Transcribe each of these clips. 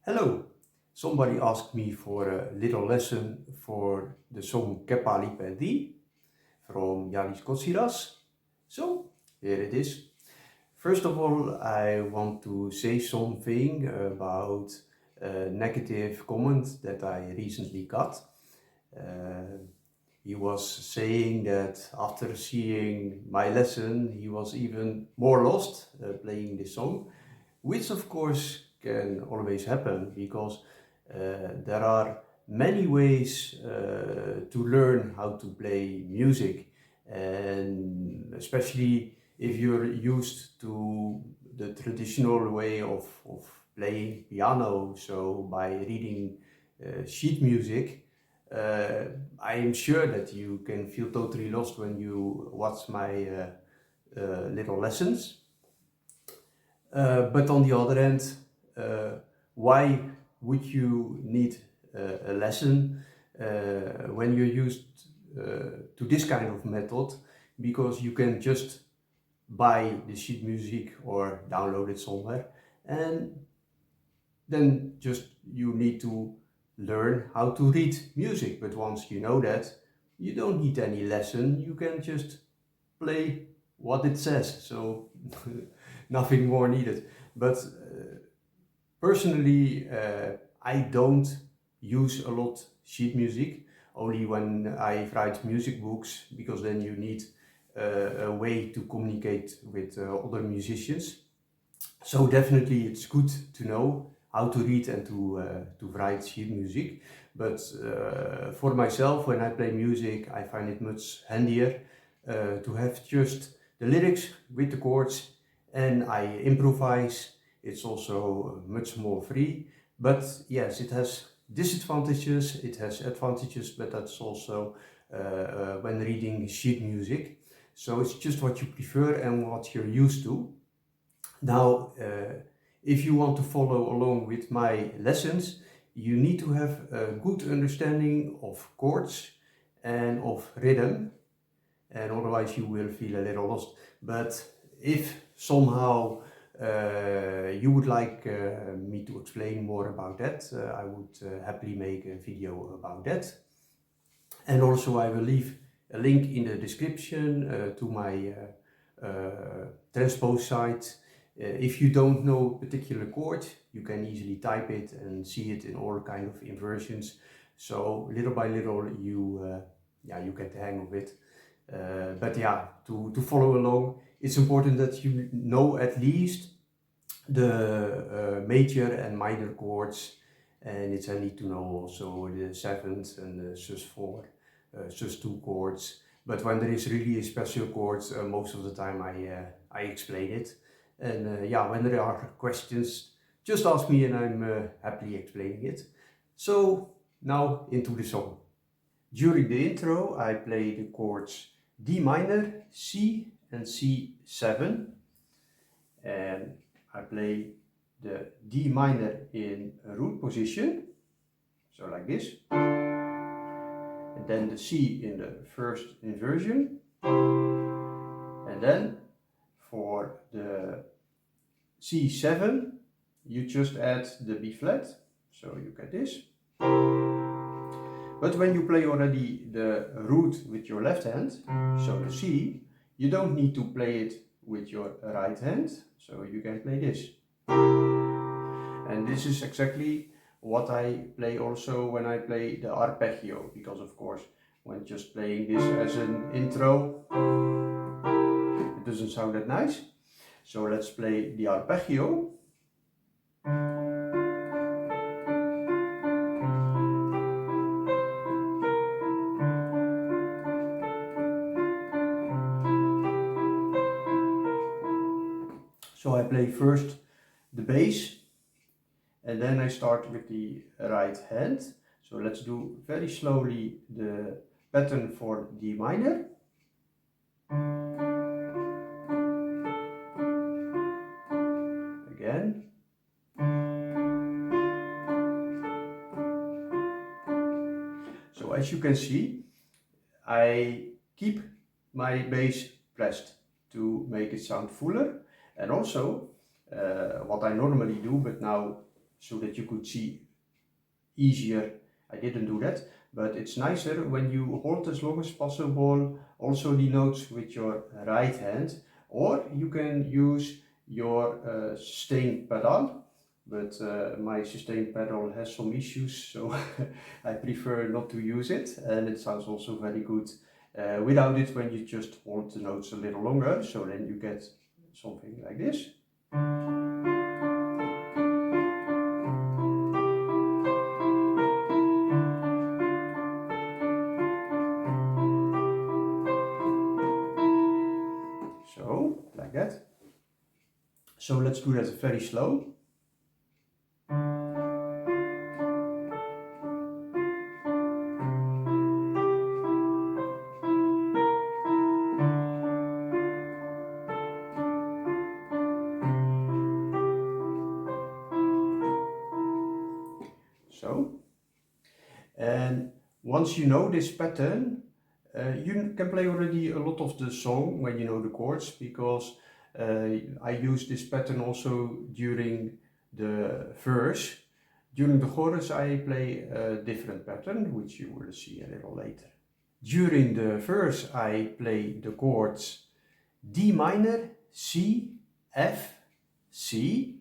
Hello! Somebody asked me for a little lesson for the song pali, παιδί from Giannis Kotsiras. So, here it is. First of all, I want to say something about a negative comment that I recently got. He was saying that after seeing my lesson, he was even more lost playing this song, which of course can always happen because there are many ways to learn how to play music, and especially if you're used to the traditional way of playing piano, so by reading sheet music, I am sure that you can feel totally lost when you watch my little lessons. But on the other hand, why would you need a lesson when you're used to this kind of method? Because you can just buy the sheet music or download it somewhere, and then just you need to learn how to read music. But once you know that, you don't need any lesson, you can just play what it says, so nothing more needed. But personally, I don't use a lot sheet music, only when I write music books, because then you need a way to communicate with other musicians. So definitely it's good to know how to read and to write sheet music. But for myself, when I play music, I find it much handier to have just the lyrics with the chords, and I improvise. It's also much more free. But yes, it has disadvantages, it has advantages, but that's also when reading sheet music. So it's just what you prefer and what you're used to. Now, if you want to follow along with my lessons, you need to have a good understanding of chords and of rhythm, and otherwise you will feel a little lost. But if somehow you would like me to explain more about that, I would happily make a video about that. And also I will leave a link in the description to my Transpose site. If you don't know a particular chord, you can easily type it and see it in all kind of inversions. So little by little you get the hang of it. But yeah, to follow along, it's important that you know at least the major and minor chords, and it's handy to know also the seventh and the sus4, sus2 chords. But when there is really a special chord, most of the time I explain it. And yeah, when there are questions, just ask me and I'm happily explaining it. So now into the song. During the intro I play the chords D minor, C and C7, and I play the D minor in a root position, so like this, and then the C in the first inversion, and then for the C7 you just add the B flat, so you get this. But when you play already the root with your left hand, so the C, you don't need to play it with your right hand, so you can play this. And this is exactly what I play also when I play the arpeggio, because of course when just playing this as an intro, it doesn't sound that nice. So let's play the arpeggio. So I play first the bass, and then I start with the right hand. So let's do very slowly the pattern for D minor. Again. So as you can see, I keep my bass pressed to make it sound fuller. And also, what I normally do, but now so that you could see easier. I didn't do that, but it's nicer when you hold as long as possible also the notes with your right hand, or you can use your sustain pedal, but my sustain pedal has some issues, so I prefer not to use it, and it sounds also very good without it when you just hold the notes a little longer, so then you get something like this. So, like that. So let's do that very slow. So, and once you know this pattern, you can play already a lot of the song when you know the chords, because I use this pattern also during the verse. During the chorus I play a different pattern, which you will see a little later. During the verse I play the chords D minor, C, F, C,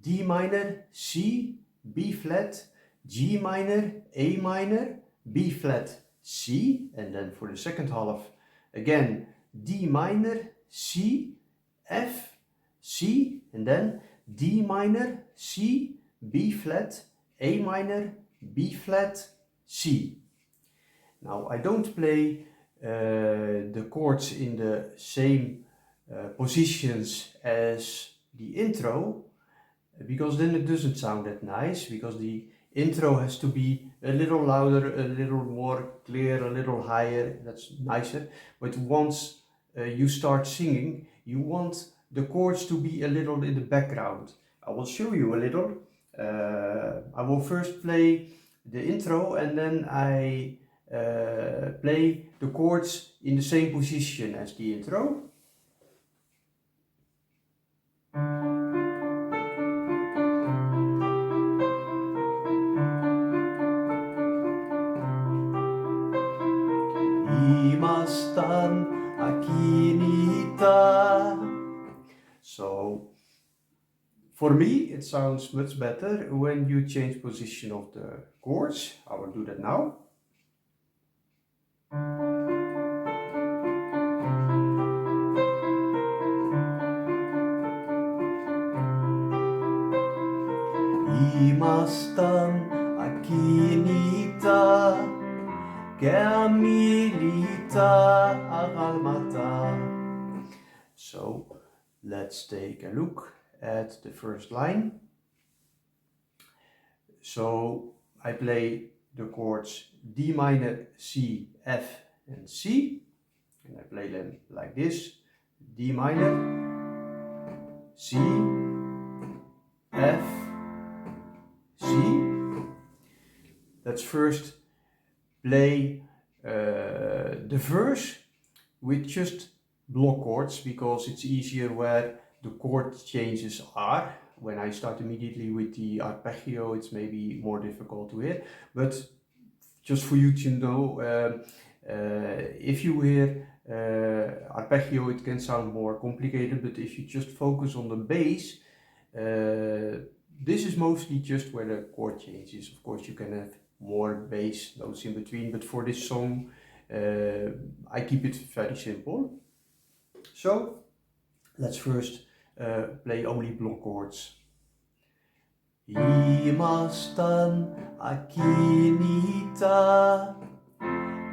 D minor, C, B flat, G minor, A minor, B flat, C, and then for the second half again D minor, C, F, C, and then D minor, C, B flat, A minor, B flat, C. Now I don't play the chords in the same positions as the intro, because then it doesn't sound that nice, because the intro has to be a little louder, a little more clear, a little higher. That's nicer. But once you start singing, you want the chords to be a little in the background. I will show you a little. I will first play the intro, and then I play the chords in the same position as the intro. So for me it sounds much better when you change position of the chords. I will do that now. Imastan akinita Germilita Aralmata. So let's take a look at the first line. So I play the chords D minor, C, F, and C, and I play them like this: D minor, C, F, C. Let's first play the verse with just block chords, because it's easier where the chord changes are. When I start immediately with the arpeggio, it's maybe more difficult to hear, but just for you to know, if you hear arpeggio, it can sound more complicated, but if you just focus on the bass, this is mostly just where the chord changes. Of course you can have more bass notes in between, but for this song I keep it very simple. So let's first play only block chords. Imastan akinita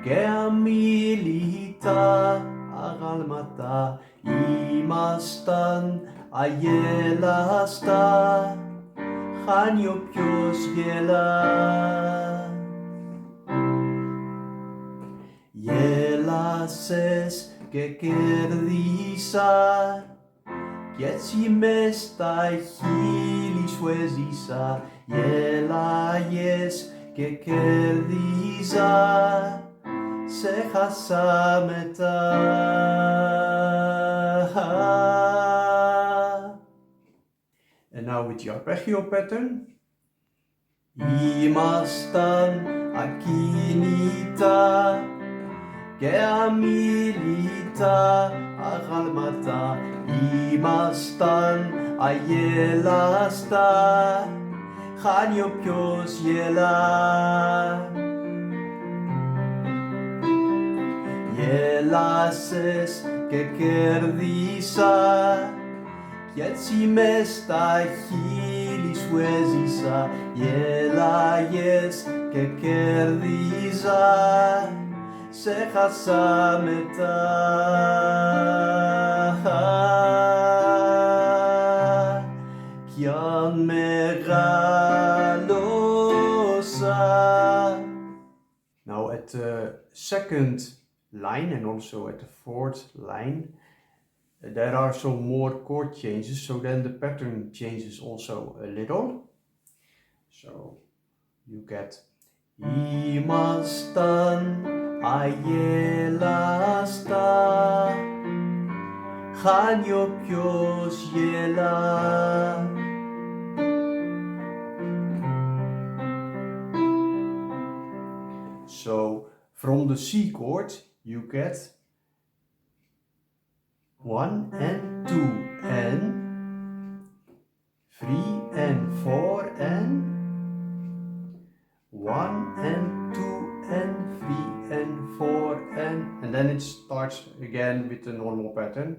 Germilita Aralmata. Imastan ayelasta Chaniopyos yela Yelases que kerdisa Kietsi mesta hiliswezisa Yelayes que kerdisa Se hasameta. And now with the arpeggio pattern, Ήμασταν ακίνητα και αμίλητα αγάλματα, ήμασταν αγέλαστα, χάνει όποιος γελά. Γέλασες και κέρδισα κι έτσι μες στα χείλη σου έζησα. Γέλαγες και κέρδιζα, σε χάσα μετά. Κι αν μεγάλωσα. Now at the second line and also at the fourth line, there are some more chord changes, so then the pattern changes also a little. So you get ήμασταν αγέλαστα, χάνει όποιος γελά. So from the C chord you get 1 and 2 and 3 and 4 and 1 and 2 and 3 and 4 and then it starts again with the normal pattern.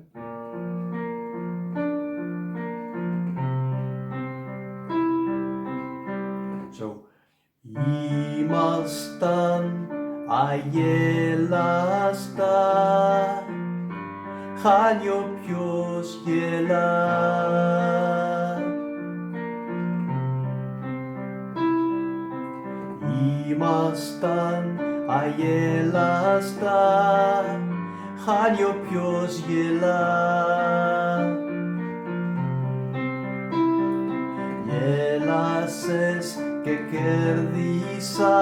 So ήμασταν αγέλαστα, χάνει όποιος γελά. Ήμασταν αγέλαστα, χάνει όποιος γελά. Γέλασες και κέρδισα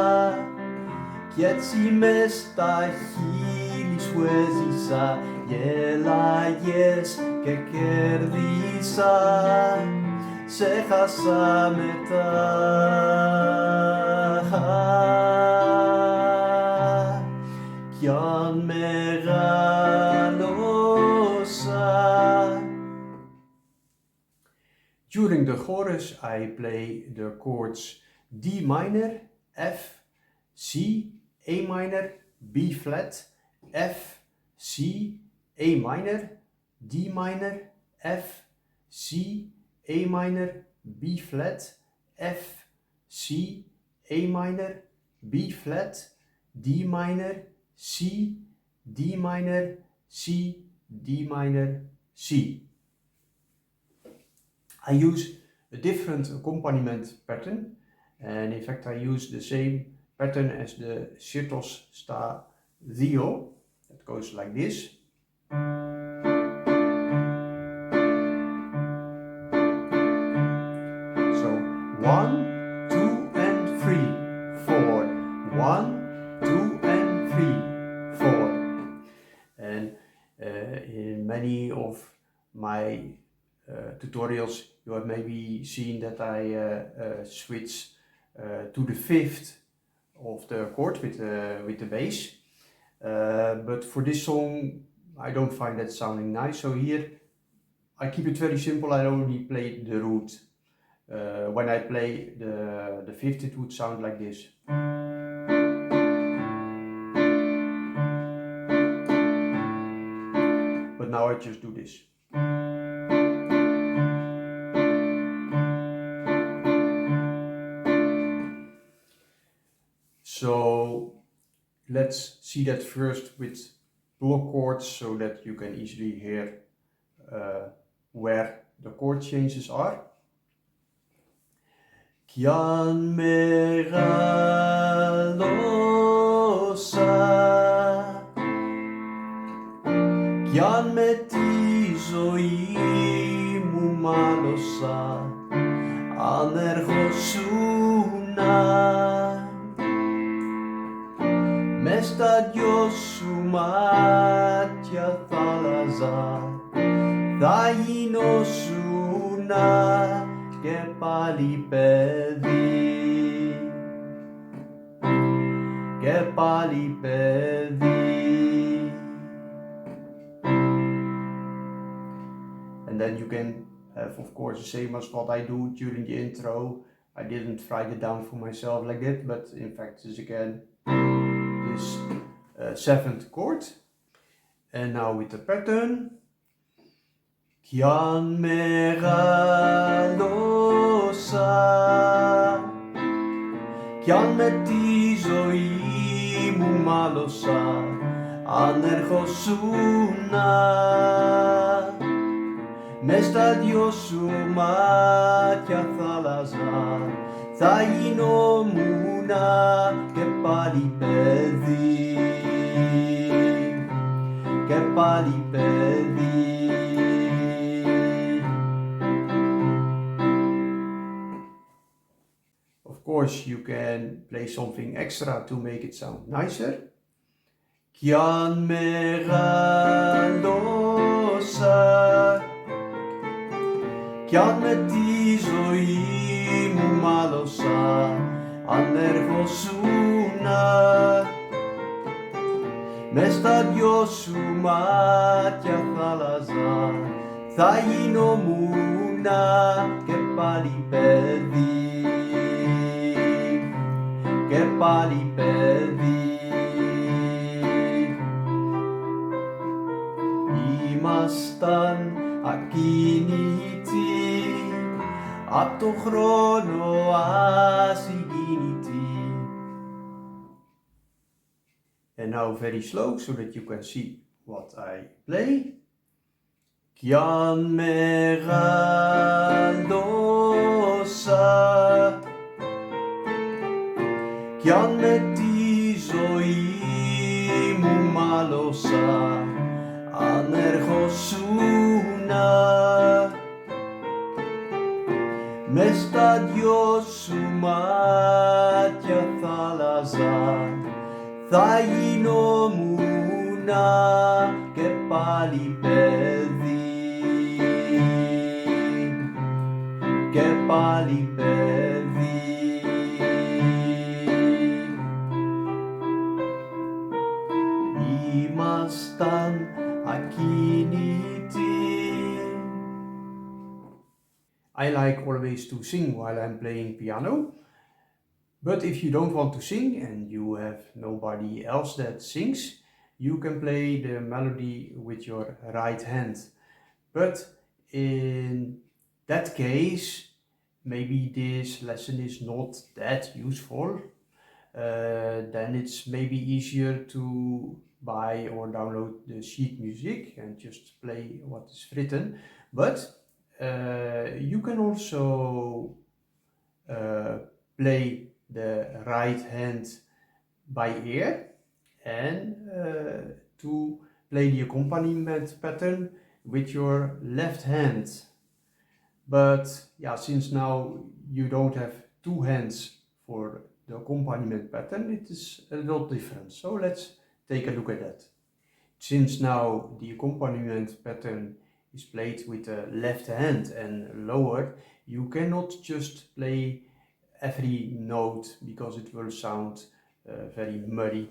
κι έτσι μες στα χείλη σου έζησα. Γέλαγες και κέρδισα, σε χάσα μετά. Κι αν μεγάλωσα. During the chorus I play the chords D minor, F, C, A minor, B flat, F, C, A minor, D minor, F, C, A minor, B flat, F, C, A minor, B flat, D minor, C, D minor, C, D minor, C. I use a different accompaniment pattern, and in fact I use the same pattern as the Cirtos Stadio. That goes like this. So 1, 2 and 3, 4, 1, 2 and 3, 4. And in many of my tutorials you have maybe seen that I switch to the fifth of the chord with the bass, but for this song I don't find that sounding nice, so here I keep it very simple. I only play the root. When I play the fifth it would sound like this. But now I just do this. So let's see that first with block chords so that you can easily hear where the chord changes are. Κι αν μεγάλωσα, κι αν με τη ζωή μου μάλωσα, αν ερχόσουνα μες στα δυο σου μάτια θάλασσα, θα γινόσουνα και πάλι παιδί. pali, παιδί. And then you can have, of course, the same as what I do during the intro. I didn't write it down for myself like that, but in fact is again this 7th chord. And now with the pattern. Κι αν μεγάλωσα, κι αν με τη ζωή μου μάλωσα, αν ερχόσουνα μες στα δυο σου μάτια θάλασσα, θα γινόμουνα και πάλι παιδί, και πάλι παιδί. Of course, you can play something extra to make it sound nicer. Κι αν μεγάλωσα, κι αν με τη ζωή μου μάλωσα, αν ερχόσουνα μες στα δυο σου μάτια θάλασσα, θα γινόμουνα και πάλι παιδί, και πάλι παιδί. Ήμασταν ακίνητοι, απ' το χρόνο ασυγκίνητοι. And now very slow so that you can see what I play. Κι αν μεγάλωσα, κι αν με τη ζωή μου μάλωσα, αν ερχόσουνα μες στα δυο σου μάτια θάλασσα, θα γινόμουνα και πάλι παιδί, και πάλι παιδί. Ήμασταν ακίνητοι. I like always to sing while I'm playing piano. But if you don't want to sing and you have nobody else that sings, you can play the melody with your right hand. But in that case, maybe this lesson is not that useful. Then it's maybe easier to buy or download the sheet music and just play what is written. But you can also play the right hand by ear and to play the accompaniment pattern with your left hand. But yeah, since now you don't have two hands for the accompaniment pattern, it is a little different. So let's take a look at that. Since now the accompaniment pattern is played with the left hand and lowered, you cannot just play every note because it will sound very muddy.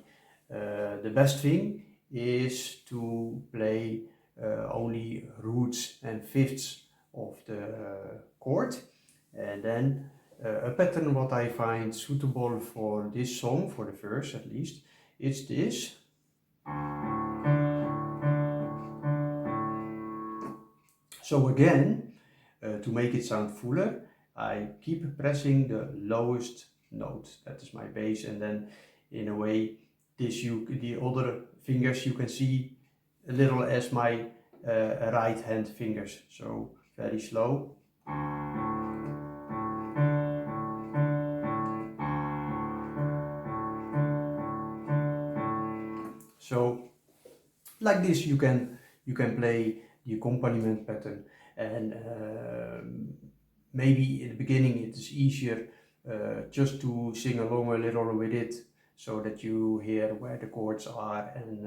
The best thing is to play only roots and fifths of the chord, and then a pattern what I find suitable for this song, for the verse at least, is this. So again, to make it sound fuller, I keep pressing the lowest note, that is my bass, and then in a way the other fingers you can see a little as my right hand fingers, so very slow. So like this you can play the accompaniment pattern, and maybe in the beginning it is easier just to sing along a little with it so that you hear where the chords are and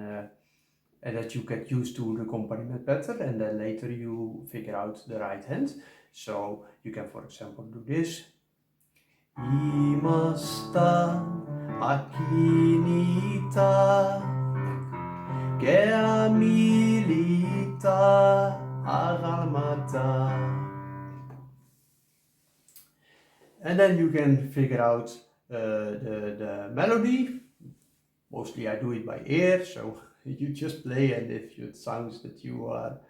that you get used to the accompaniment pattern, and then later you figure out the right hand. So you can, for example, do this. Ήμασταν Akinita, Keamilita, Agalmata. And then you can figure out the melody. Mostly I do it by ear, so you just play, and if it sounds that you are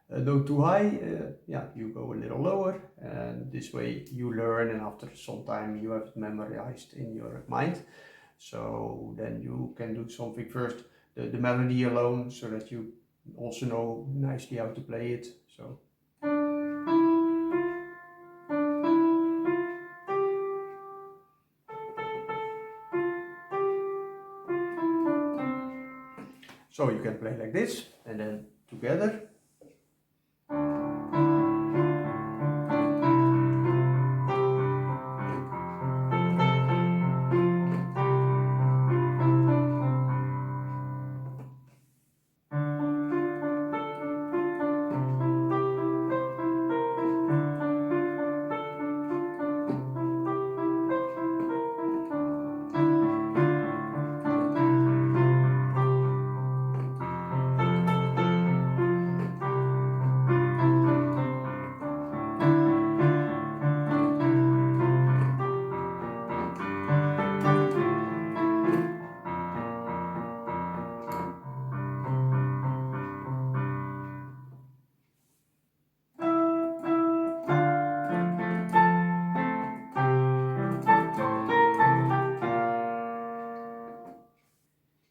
a note too high, yeah, you go a little lower, and this way you learn, and after some time you have it memorized in your mind. So then you can do something first, the melody alone, so that you also know nicely how to play it. So you can play like this, and then together.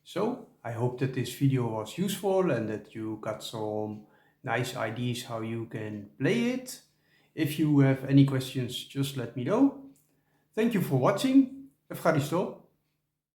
So I hope that this video was useful and that you got some nice ideas how you can play it. If you have any questions, just let me know. Thank you for watching. Ευχαριστώ.